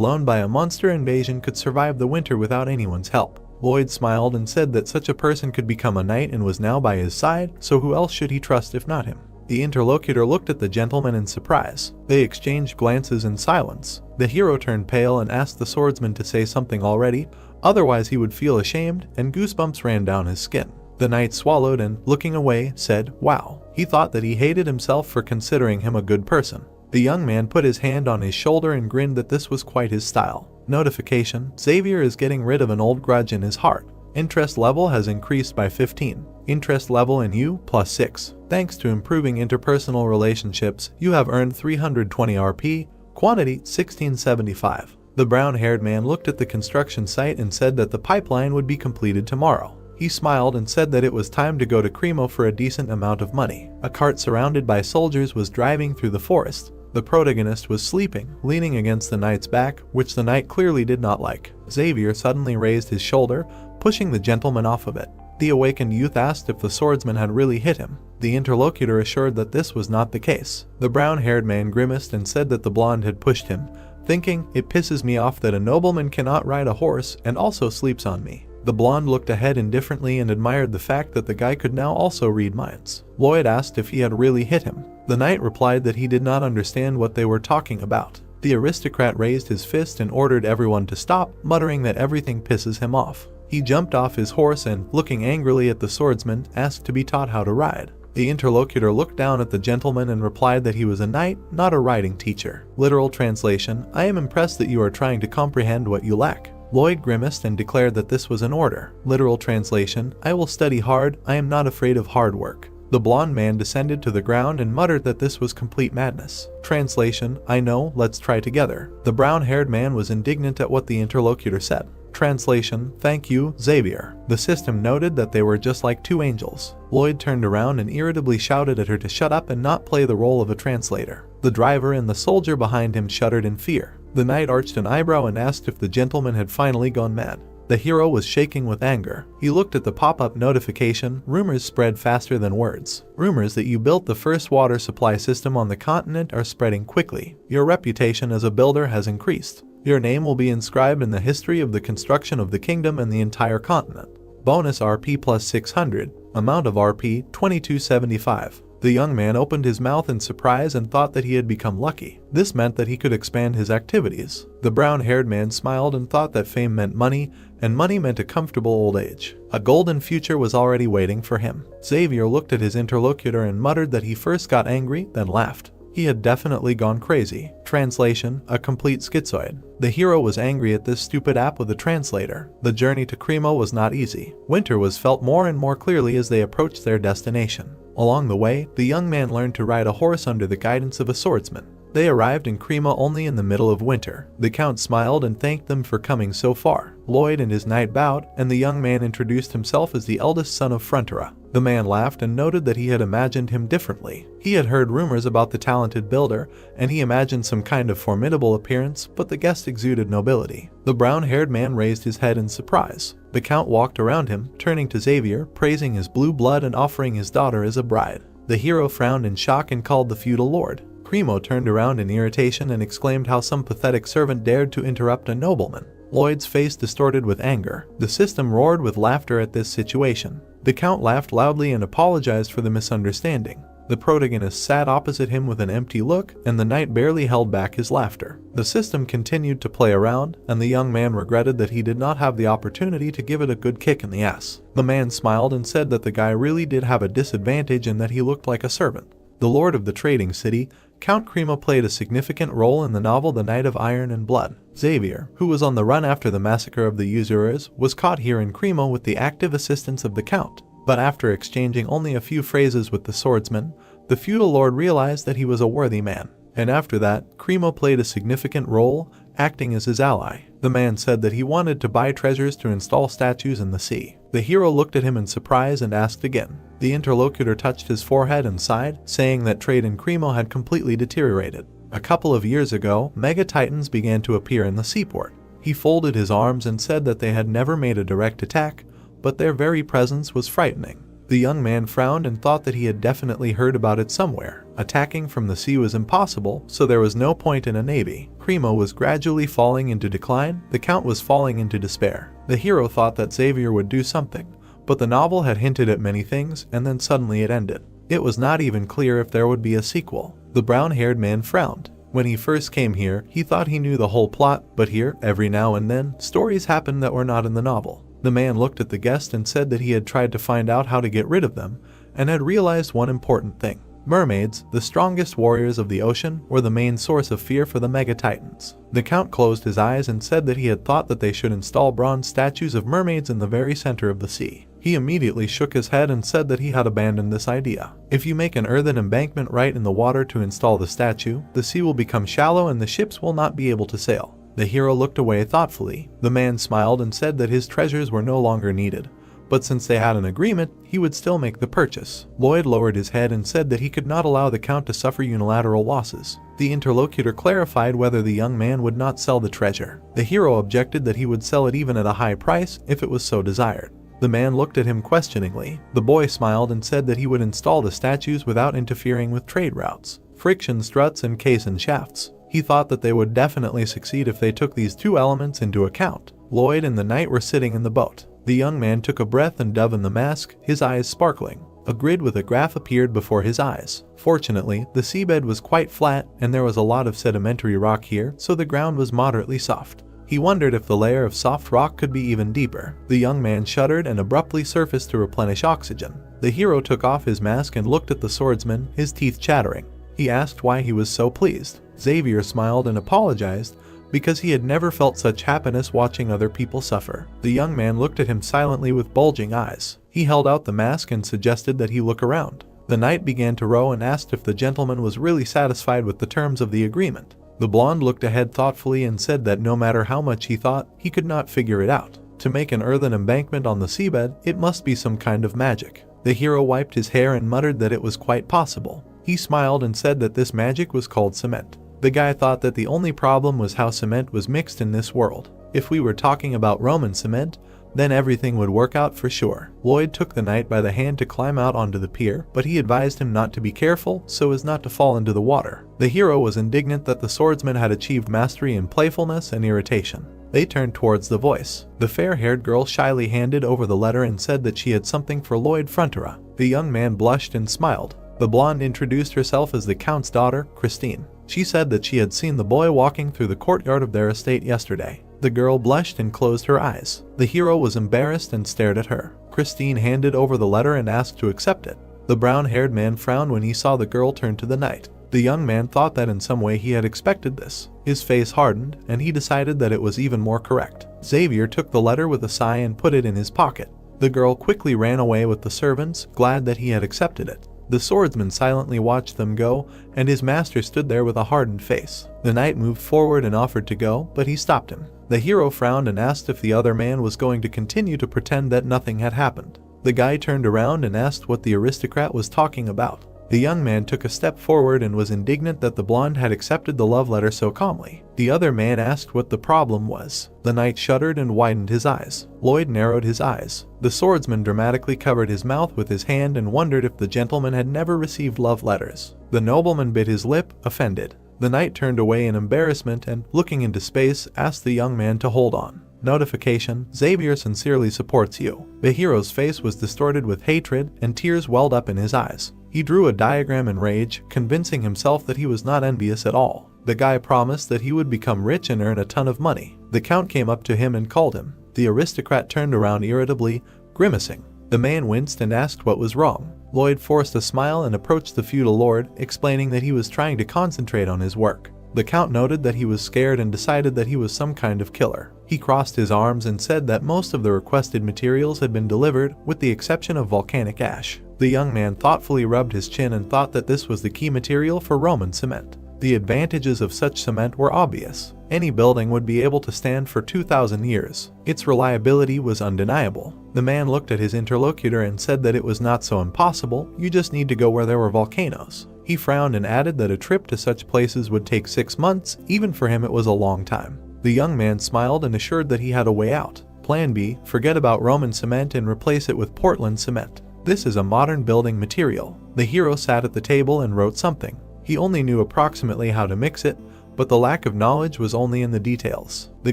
alone by a monster invasion could survive the winter without anyone's help. Lloyd smiled and said that such a person could become a knight and was now by his side, so who else should he trust if not him? The interlocutor looked at the gentleman in surprise. They exchanged glances in silence. The hero turned pale and asked the swordsman to say something already, otherwise he would feel ashamed, and goosebumps ran down his skin. The knight swallowed and, looking away, said, "Wow." He thought that he hated himself for considering him a good person. The young man put his hand on his shoulder and grinned that this was quite his style. Notification: Xavier is getting rid of an old grudge in his heart. Interest level has increased by 15. Interest level in you +6. Thanks to improving interpersonal relationships, you have earned 320 RP, quantity 1675. The brown-haired man looked at the construction site and said that the pipeline would be completed tomorrow. He smiled and said that it was time to go to Cremo for a decent amount of money. A cart surrounded by soldiers was driving through the forest. The protagonist was sleeping, leaning against the knight's back, which the knight clearly did not like. Xavier suddenly raised his shoulder, pushing the gentleman off of it. The awakened youth asked if the swordsman had really hit him. The interlocutor assured that this was not the case. The brown-haired man grimaced and said that the blonde had pushed him, thinking, "It pisses me off that a nobleman cannot ride a horse and also sleeps on me." The blonde looked ahead indifferently and admired the fact that the guy could now also read minds. Lloyd asked if he had really hit him. The knight replied that he did not understand what they were talking about. The aristocrat raised his fist and ordered everyone to stop, muttering that everything pisses him off. He jumped off his horse and, looking angrily at the swordsman, asked to be taught how to ride. The interlocutor looked down at the gentleman and replied that he was a knight, not a riding teacher. Literal translation: I am impressed that you are trying to comprehend what you lack. Lloyd grimaced and declared that this was an order. Literal translation: I will study hard, I am not afraid of hard work. The blonde man descended to the ground and muttered that this was complete madness. Translation: I know, let's try together. The brown-haired man was indignant at what the interlocutor said. Translation: Thank you, Xavier. The system noted that they were just like two angels. Lloyd turned around and irritably shouted at her to shut up and not play the role of a translator. The driver and the soldier behind him shuddered in fear. The knight arched an eyebrow and asked if the gentleman had finally gone mad. The hero was shaking with anger. He looked at the pop-up notification. Rumors spread faster than words. Rumors that you built the first water supply system on the continent are spreading quickly. Your reputation as a builder has increased. Your name will be inscribed in the history of the construction of the kingdom and the entire continent. Bonus RP +600. Amount of RP 2275. The young man opened his mouth in surprise and thought that he had become lucky. This meant that he could expand his activities. The brown-haired man smiled and thought that fame meant money, and money meant a comfortable old age. A golden future was already waiting for him. Xavier looked at his interlocutor and muttered that he first got angry, then laughed. He had definitely gone crazy. Translation: a complete schizoid. The hero was angry at this stupid app with a translator. The journey to Cremo was not easy. Winter was felt more and more clearly as they approached their destination. Along the way, the young man learned to ride a horse under the guidance of a swordsman. They arrived in Cremo only in the middle of winter. The count smiled and thanked them for coming so far. Lloyd and his knight bowed, and the young man introduced himself as the eldest son of Frontera. The man laughed and noted that he had imagined him differently. He had heard rumors about the talented builder, and he imagined some kind of formidable appearance, but the guest exuded nobility. The brown-haired man raised his head in surprise. The count walked around him, turning to Xavier, praising his blue blood and offering his daughter as a bride. The hero frowned in shock and called the feudal lord. Cremo turned around in irritation and exclaimed how some pathetic servant dared to interrupt a nobleman. Lloyd's face distorted with anger. The system roared with laughter at this situation. The count laughed loudly and apologized for the misunderstanding. The protagonist sat opposite him with an empty look, and the knight barely held back his laughter. The system continued to play around, and the young man regretted that he did not have the opportunity to give it a good kick in the ass. The man smiled and said that the guy really did have a disadvantage and that he looked like a servant. The lord of the trading city, Count Cremo, played a significant role in the novel The Knight of Iron and Blood. Xavier, who was on the run after the massacre of the usurers, was caught here in Cremo with the active assistance of the Count. But after exchanging only a few phrases with the swordsman, the feudal lord realized that he was a worthy man. And after that, Cremo played a significant role, acting as his ally. The man said that he wanted to buy treasures to install statues in the sea. The hero looked at him in surprise and asked again. The interlocutor touched his forehead and sighed, saying that trade in Cremo had completely deteriorated. A couple of years ago, mega titans began to appear in the seaport. He folded his arms and said that they had never made a direct attack, but their very presence was frightening. The young man frowned and thought that he had definitely heard about it somewhere. Attacking from the sea was impossible, so there was no point in a navy. Primo was gradually falling into decline, the Count was falling into despair. The hero thought that Xavier would do something, but the novel had hinted at many things, and then suddenly it ended. It was not even clear if there would be a sequel. The brown-haired man frowned. When he first came here, he thought he knew the whole plot, but here, every now and then, stories happened that were not in the novel. The man looked at the guest and said that he had tried to find out how to get rid of them, and had realized one important thing. Mermaids, the strongest warriors of the ocean, were the main source of fear for the Mega-Titans. The Count closed his eyes and said that he had thought that they should install bronze statues of mermaids in the very center of the sea. He immediately shook his head and said that he had abandoned this idea. If you make an earthen embankment right in the water to install the statue, the sea will become shallow and the ships will not be able to sail. The hero looked away thoughtfully. The man smiled and said that his treasures were no longer needed, but since they had an agreement, he would still make the purchase. Lloyd lowered his head and said that he could not allow the Count to suffer unilateral losses. The interlocutor clarified whether the young man would not sell the treasure. The hero objected that he would sell it even at a high price if it was so desired. The man looked at him questioningly. The boy smiled and said that he would install the statues without interfering with trade routes, friction struts and caisson shafts. He thought that they would definitely succeed if they took these two elements into account. Lloyd and the knight were sitting in the boat. The young man took a breath and dove in the mask, his eyes sparkling. A grid with a graph appeared before his eyes. Fortunately, the seabed was quite flat and there was a lot of sedimentary rock here, so the ground was moderately soft. He wondered if the layer of soft rock could be even deeper. The young man shuddered and abruptly surfaced to replenish oxygen. The hero took off his mask and looked at the swordsman, his teeth chattering. He asked why he was so pleased. Xavier smiled and apologized, because he had never felt such happiness watching other people suffer. The young man looked at him silently with bulging eyes. He held out the mask and suggested that he look around. The knight began to row and asked if the gentleman was really satisfied with the terms of the agreement. The blonde looked ahead thoughtfully and said that no matter how much he thought, he could not figure it out. To make an earthen embankment on the seabed, it must be some kind of magic. The hero wiped his hair and muttered that it was quite possible. He smiled and said that this magic was called cement. The guy thought that the only problem was how cement was mixed in this world. If we were talking about Roman cement, then everything would work out for sure. Lloyd took the knight by the hand to climb out onto the pier, but he advised him not to be careful so as not to fall into the water. The hero was indignant that the swordsman had achieved mastery in playfulness and irritation. They turned towards the voice. The fair-haired girl shyly handed over the letter and said that she had something for Lloyd Frontera. The young man blushed and smiled. The blonde introduced herself as the Count's daughter, Christine. She said that she had seen the boy walking through the courtyard of their estate yesterday. The girl blushed and closed her eyes. The hero was embarrassed and stared at her. Christine handed over the letter and asked to accept it. The brown-haired man frowned when he saw the girl turn to the knight. The young man thought that in some way he had expected this. His face hardened, and he decided that it was even more correct. Xavier took the letter with a sigh and put it in his pocket. The girl quickly ran away with the servants, glad that he had accepted it. The swordsman silently watched them go, and his master stood there with a hardened face. The knight moved forward and offered to go, but he stopped him. The hero frowned and asked if the other man was going to continue to pretend that nothing had happened. The guy turned around and asked what the aristocrat was talking about. The young man took a step forward and was indignant that the blonde had accepted the love letter so calmly. The other man asked what the problem was. The knight shuddered and widened his eyes. Lloyd narrowed his eyes. The swordsman dramatically covered his mouth with his hand and wondered if the gentleman had never received love letters. The nobleman bit his lip, offended. The knight turned away in embarrassment and, looking into space, asked the young man to hold on. Notification: Xavier sincerely supports you. The hero's face was distorted with hatred and tears welled up in his eyes. He drew a diagram in rage, convincing himself that he was not envious at all. The guy promised that he would become rich and earn a ton of money. The Count came up to him and called him. The aristocrat turned around irritably, grimacing. The man winced and asked what was wrong. Lloyd forced a smile and approached the feudal lord, explaining that he was trying to concentrate on his work. The Count noted that he was scared and decided that he was some kind of killer. He crossed his arms and said that most of the requested materials had been delivered, with the exception of volcanic ash. The young man thoughtfully rubbed his chin and thought that this was the key material for Roman cement. The advantages of such cement were obvious. Any building would be able to stand for 2,000 years. Its reliability was undeniable. The man looked at his interlocutor and said that it was not so impossible, you just need to go where there were volcanoes. He frowned and added that a trip to such places would take 6 months, even for him it was a long time. The young man smiled and assured that he had a way out. Plan B, forget about Roman cement and replace it with Portland cement. This is a modern building material. The hero sat at the table and wrote something. He only knew approximately how to mix it, but the lack of knowledge was only in the details. The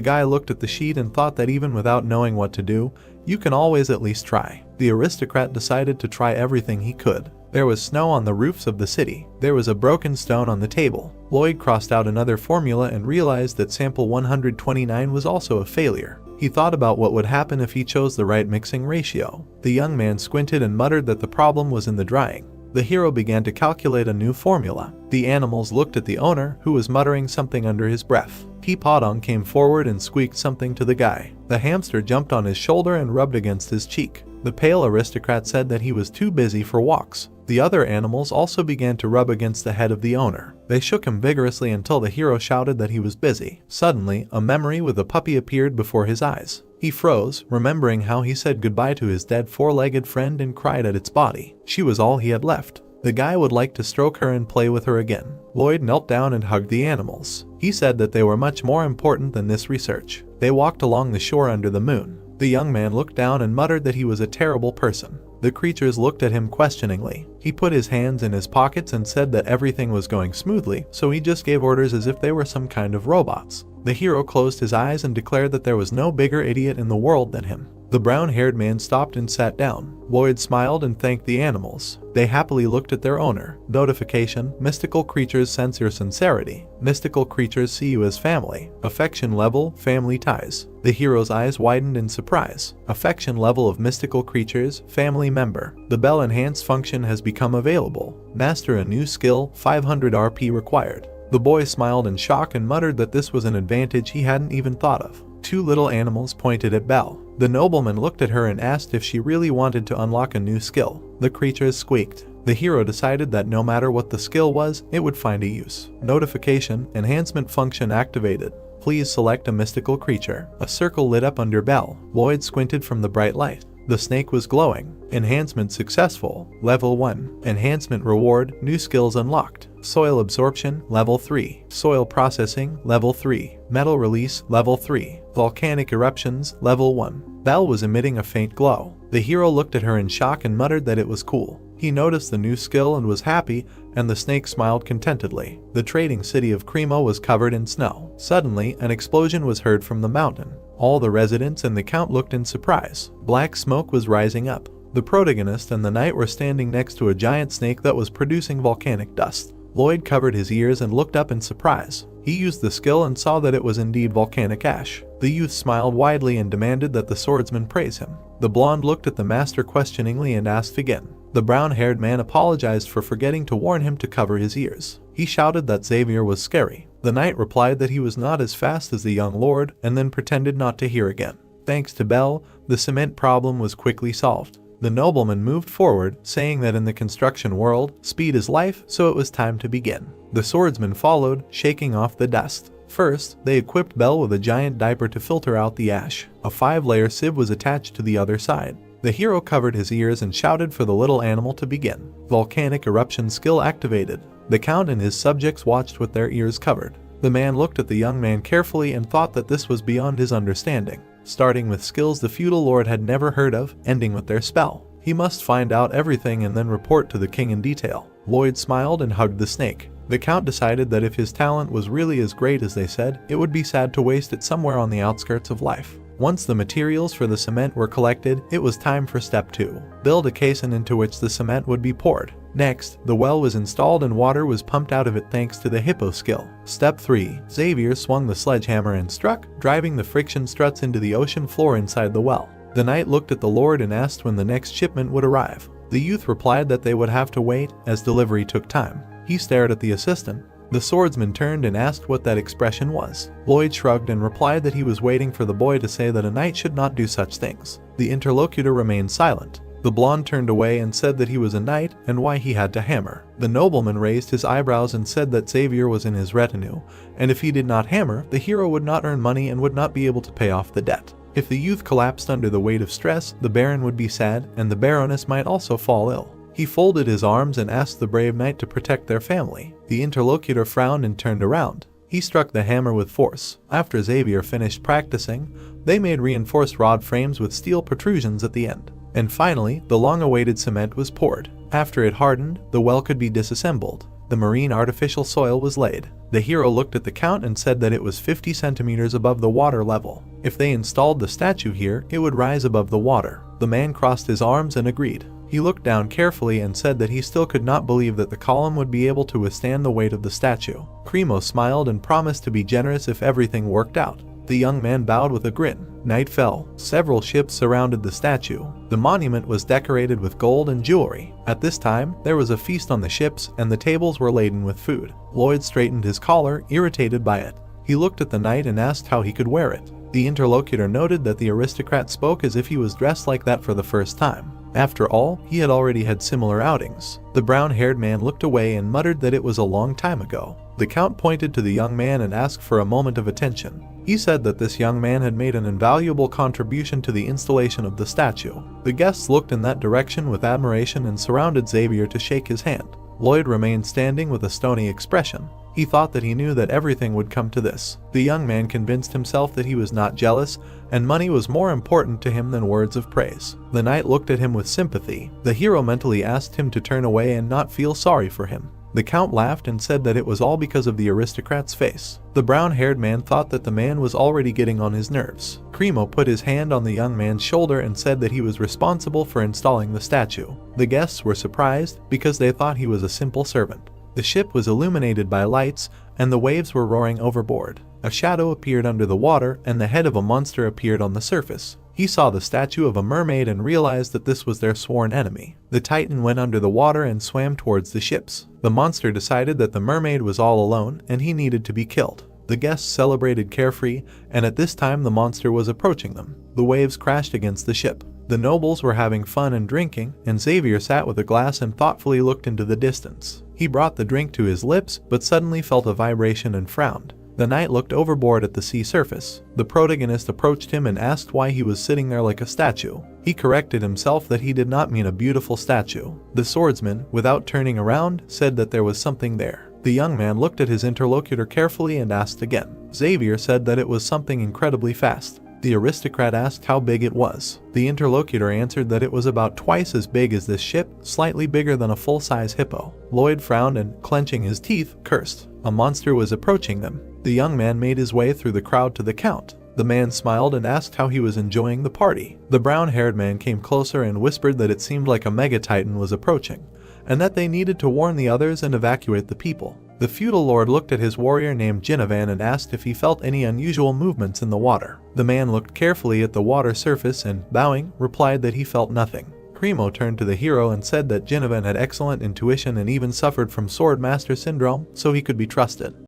guy looked at the sheet and thought that even without knowing what to do, you can always at least try. The aristocrat decided to try everything he could. There was snow on the roofs of the city. There was a broken stone on the table. Lloyd crossed out another formula and realized that sample 129 was also a failure. He thought about what would happen if he chose the right mixing ratio. The young man squinted and muttered that the problem was in the drying. The hero began to calculate a new formula. The animals looked at the owner, who was muttering something under his breath. Podong came forward and squeaked something to the guy. The hamster jumped on his shoulder and rubbed against his cheek. The pale aristocrat said that he was too busy for walks. The other animals also began to rub against the head of the owner. They shook him vigorously until the hero shouted that he was busy. Suddenly, a memory with a puppy appeared before his eyes. He froze, remembering how he said goodbye to his dead four-legged friend and cried at its body. She was all he had left. The guy would like to stroke her and play with her again. Lloyd knelt down and hugged the animals. He said that they were much more important than this research. They walked along the shore under the moon. The young man looked down and muttered that he was a terrible person. The creatures looked at him questioningly. He put his hands in his pockets and said that everything was going smoothly, so he just gave orders as if they were some kind of robots. The hero closed his eyes and declared that there was no bigger idiot in the world than him. The brown-haired man stopped and sat down. Lloyd smiled and thanked the animals. They happily looked at their owner. Notification: mystical creatures sense your sincerity. Mystical creatures see you as family. Affection level: family ties. The hero's eyes widened in surprise. Affection level of mystical creatures: family member. The bell enhanced function has become available. Master a new skill, 500 RP required. The boy smiled in shock and muttered that this was an advantage he hadn't even thought of. Two little animals pointed at Belle. The nobleman looked at her and asked if she really wanted to unlock a new skill. The creatures squeaked. The hero decided that no matter what the skill was, it would find a use. Notification: enhancement function activated. Please select a mystical creature. A circle lit up under Belle. Lloyd squinted from the bright light. The snake was glowing. Enhancement successful. Level 1. Enhancement reward: new skills unlocked. Soil absorption, level 3. Soil processing, level 3. Metal release, level 3. Volcanic eruptions, level 1. Belle was emitting a faint glow. The hero looked at her in shock and muttered that it was cool. He noticed the new skill and was happy, and the snake smiled contentedly. The trading city of Cremo was covered in snow. Suddenly, an explosion was heard from the mountain. All the residents and the count looked in surprise. Black smoke was rising up. The protagonist and the knight were standing next to a giant snake that was producing volcanic dust. Lloyd covered his ears and looked up in surprise. He used the skill and saw that it was indeed volcanic ash. The youth smiled widely and demanded that the swordsman praise him. The blonde looked at the master questioningly and asked again. The brown-haired man apologized for forgetting to warn him to cover his ears. He shouted that Xavier was scary. The knight replied that he was not as fast as the young lord, and then pretended not to hear again. Thanks to Belle, the cement problem was quickly solved. The nobleman moved forward, saying that in the construction world, speed is life, so it was time to begin. The swordsman followed, shaking off the dust. First, they equipped Belle with a giant diaper to filter out the ash. A 5-layer sieve was attached to the other side. The hero covered his ears and shouted for the little animal to begin. Volcanic eruption skill activated. The count and his subjects watched with their ears covered. The man looked at the young man carefully and thought that this was beyond his understanding. Starting with skills the feudal lord had never heard of, ending with their spell. He must find out everything and then report to the king in detail. Lloyd smiled and hugged the snake. The count decided that if his talent was really as great as they said, it would be sad to waste it somewhere on the outskirts of life. Once the materials for the cement were collected, it was time for step 2. Build a caisson into which the cement would be poured. Next, the well was installed and water was pumped out of it thanks to the hippo skill. Step 3. Xavier swung the sledgehammer and struck, driving the friction struts into the ocean floor inside the well. The knight looked at the lord and asked when the next shipment would arrive. The youth replied that they would have to wait, as delivery took time. He stared at the assistant. The swordsman turned and asked what that expression was. Lloyd shrugged and replied that he was waiting for the boy to say that a knight should not do such things. The interlocutor remained silent. The blonde turned away and said that he was a knight and why he had to hammer. The nobleman raised his eyebrows and said that Xavier was in his retinue, and if he did not hammer, the hero would not earn money and would not be able to pay off the debt. If the youth collapsed under the weight of stress, the baron would be sad, and the baroness might also fall ill. He folded his arms and asked the brave knight to protect their family. The interlocutor frowned and turned around. He struck the hammer with force. After Xavier finished practicing, they made reinforced rod frames with steel protrusions at the end. And finally, the long-awaited cement was poured. After it hardened, the well could be disassembled. The marine artificial soil was laid. The hero looked at the count and said that it was 50 centimeters above the water level. If they installed the statue here, it would rise above the water. The man crossed his arms and agreed. He looked down carefully and said that he still could not believe that the column would be able to withstand the weight of the statue. Cremo smiled and promised to be generous if everything worked out. The young man bowed with a grin. Night fell. Several ships surrounded the statue. The monument was decorated with gold and jewelry. At this time, there was a feast on the ships, and the tables were laden with food. Lloyd straightened his collar, irritated by it. He looked at the knight and asked how he could wear it. The interlocutor noted that the aristocrat spoke as if he was dressed like that for the first time. After all, he had already had similar outings. The brown-haired man looked away and muttered that it was a long time ago. The count pointed to the young man and asked for a moment of attention. He said that this young man had made an invaluable contribution to the installation of the statue. The guests looked in that direction with admiration and surrounded Xavier to shake his hand. Lloyd remained standing with a stony expression. He thought that he knew that everything would come to this. The young man convinced himself that he was not jealous, and money was more important to him than words of praise. The knight looked at him with sympathy. The hero mentally asked him to turn away and not feel sorry for him. The count laughed and said that it was all because of the aristocrat's face. The brown-haired man thought that the man was already getting on his nerves. Cremo put his hand on the young man's shoulder and said that he was responsible for installing the statue. The guests were surprised because they thought he was a simple servant. The ship was illuminated by lights, and the waves were roaring overboard. A shadow appeared under the water, and the head of a monster appeared on the surface. He saw the statue of a mermaid and realized that this was their sworn enemy. The Titan went under the water and swam towards the ships. The monster decided that the mermaid was all alone, and he needed to be killed. The guests celebrated carefree, and at this time the monster was approaching them. The waves crashed against the ship. The nobles were having fun and drinking, and Xavier sat with a glass and thoughtfully looked into the distance. He brought the drink to his lips, but suddenly felt a vibration and frowned. The knight looked overboard at the sea surface. The protagonist approached him and asked why he was sitting there like a statue. He corrected himself that he did not mean a beautiful statue. The swordsman, without turning around, said that there was something there. The young man looked at his interlocutor carefully and asked again. Xavier said that it was something incredibly fast. The aristocrat asked how big it was. The interlocutor answered that it was about twice as big as this ship, slightly bigger than a full-size hippo. Lloyd frowned and, clenching his teeth, cursed. A monster was approaching them. The young man made his way through the crowd to the count. The man smiled and asked how he was enjoying the party. The brown-haired man came closer and whispered that it seemed like a mega-titan was approaching, and that they needed to warn the others and evacuate the people. The feudal lord looked at his warrior named Ginnivan and asked if he felt any unusual movements in the water. The man looked carefully at the water surface and, bowing, replied that he felt nothing. Cremo turned to the hero and said that Ginnivan had excellent intuition and even suffered from sword master syndrome, so he could be trusted.